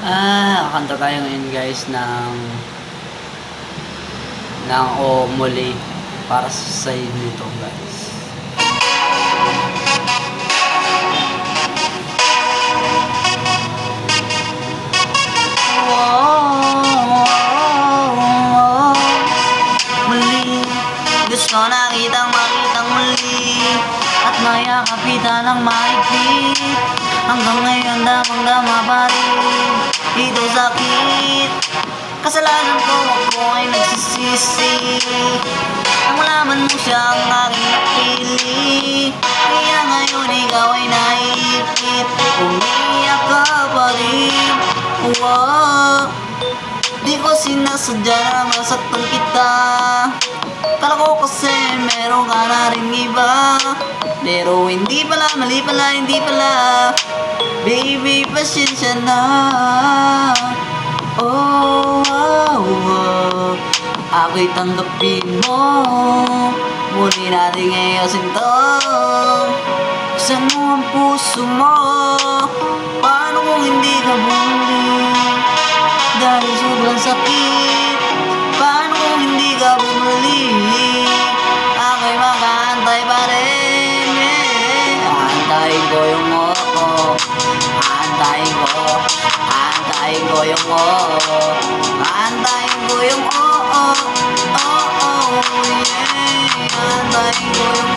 Kanta tayo ngayon guys ng O Muli para sa nito guys. Muli, gusto nakitang makitang muli at mayakap kita ng mahigpit. Hanggang ngayon damang-dama pa rin ito sakit. Kasalanan ko, ako ay nagsisisi. Ang malaman mo siya ang aking napili, kaya ngayon ikaw ay naiipit. Umiyak ka pa rin. Di ko sinasadya na masaktan kita. Kala ko kasi meron ka na rin iba, pero hindi pala, mali pala, hindi pala. Baby, pasensya na. Ako'y tanggapin mo. Muli natin ngayon to. Buksan mo ang puso mo. Paano kung hindi ka bumuli? Dahil sobrang sakit. Paano kung hindi ka bumuli? Ako'y makaantay pa rin. Aantayin ko yung aantayin ko yung aantayin ko yung aantayin ko yung